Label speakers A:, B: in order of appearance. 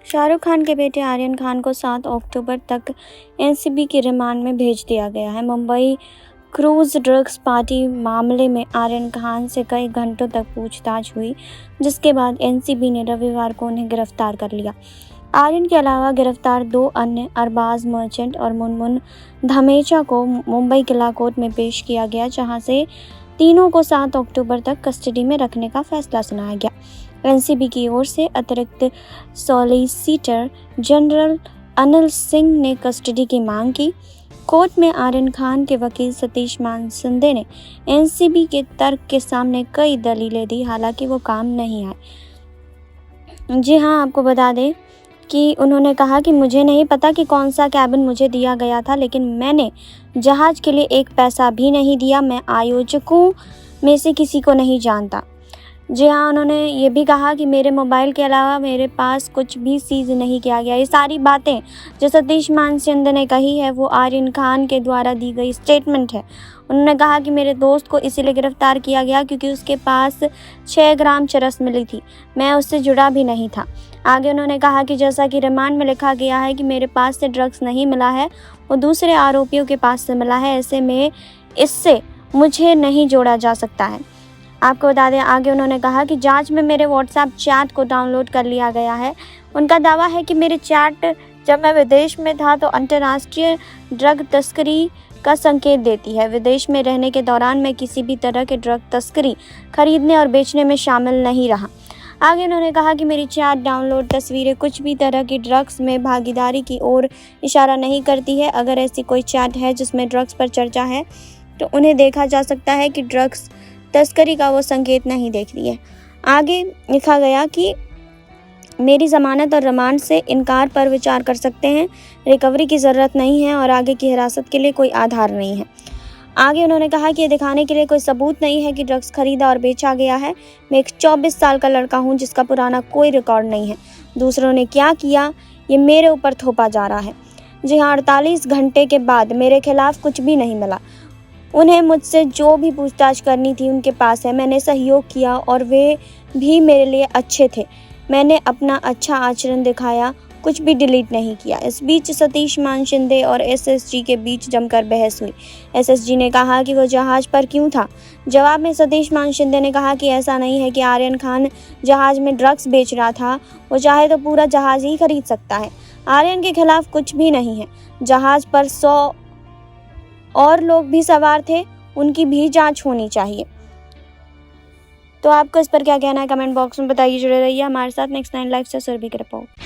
A: शाहरुख खान के बेटे आर्यन खान को 7 अक्टूबर तक एनसीबी की रिमांड में भेज दिया गया है। मुंबई क्रूज ड्रग्स पार्टी मामले में आर्यन खान से कई घंटों तक पूछताछ हुई, जिसके बाद एनसीबी ने रविवार को उन्हें गिरफ्तार कर लिया। आर्यन के अलावा गिरफ्तार 2 अन्य अरबाज मर्चेंट और मुनमुन धमेचा को मुंबई किला कोर्ट में पेश किया गया, जहां से तीनों को 7 अक्टूबर तक कस्टडी में रखने का फैसला सुनाया गया। एनसीबी की ओर से अतिरिक्त सॉलिसिटर जनरल अनिल सिंह ने कस्टडी की मांग की। कोर्ट में आर्यन खान के वकील सतीश मान शिंदे ने एनसीबी के तर्क के सामने कई दलीलें दी, हालांकि वो काम नहीं आए। जी हाँ, आपको बता दें कि उन्होंने कहा कि मुझे नहीं पता कि कौन सा कैबिन मुझे दिया गया था, लेकिन मैंने जहाज के लिए एक पैसा भी नहीं दिया। मैं आयोजकों में से किसी को नहीं जानता। जी हाँ, उन्होंने ये भी कहा कि मेरे मोबाइल के अलावा मेरे पास कुछ भी सीज नहीं किया गया। ये सारी बातें जो सतीश मान शिंदे ने कही है वो आर्यन खान के द्वारा दी गई स्टेटमेंट है। उन्होंने कहा कि मेरे दोस्त को इसीलिए गिरफ्तार किया गया क्योंकि उसके पास 6 ग्राम चरस मिली थी। मैं उससे जुड़ा भी नहीं था। आगे उन्होंने कहा कि जैसा कि रिमांड में लिखा गया है कि मेरे पास से ड्रग्स नहीं मिला है, वो दूसरे आरोपियों के पास से मिला है। ऐसे में इससे मुझे नहीं जोड़ा जा सकता है। आपको बता दें, आगे उन्होंने कहा कि जांच में मेरे व्हाट्सएप चैट को डाउनलोड कर लिया गया है। उनका दावा है कि मेरे चैट जब मैं विदेश में था तो अंतर्राष्ट्रीय ड्रग तस्करी का संकेत देती है। विदेश में रहने के दौरान मैं किसी भी तरह के ड्रग तस्करी खरीदने और बेचने में शामिल नहीं रहा। आगे उन्होंने कहा कि मेरी चैट डाउनलोड तस्वीरें कुछ भी तरह की ड्रग्स में भागीदारी की ओर इशारा नहीं करती है। अगर ऐसी कोई चैट है जिसमें ड्रग्स पर चर्चा है तो उन्हें देखा जा सकता है कि ड्रग्स तस्करी का वो संकेत नहीं देख रही है। आगे लिखा गया कि मेरी जमानत और रिमांड से इनकार पर विचार कर सकते हैं। रिकवरी की ज़रूरत नहीं है और आगे की हिरासत के लिए कोई आधार नहीं है। आगे उन्होंने कहा कि ये दिखाने के लिए कोई सबूत नहीं है कि ड्रग्स खरीदा और बेचा गया है। मैं एक 24 साल का लड़का हूँ जिसका पुराना कोई रिकॉर्ड नहीं है। दूसरों ने क्या किया ये मेरे ऊपर थोपा जा रहा है। जी हाँ, 48 घंटे के बाद मेरे खिलाफ कुछ भी नहीं मिला। उन्हें मुझसे जो भी पूछताछ करनी थी उनके पास है। मैंने सहयोग किया और वे भी मेरे लिए अच्छे थे। मैंने अपना अच्छा आचरण दिखाया, कुछ भी डिलीट नहीं किया। इस बीच सतीश मान शिंदे और एसएसजी के बीच जमकर बहस हुई। एसएसजी ने कहा कि वो जहाज पर क्यों था। जवाब में सतीश मान शिंदे ने कहा कि ऐसा नहीं है कि आर्यन खान जहाज में ड्रग्स बेच रहा था। वो चाहे तो पूरा जहाज ही खरीद सकता है। आर्यन के खिलाफ कुछ भी नहीं है। जहाज पर 100 और लोग भी सवार थे, उनकी भी जांच होनी चाहिए। तो आपको इस पर क्या कहना है कमेंट बॉक्स में बताइए। जुड़े रहिए हमारे साथ नेक्स्ट 9 लाइव से सुरभि की रिपोर्ट।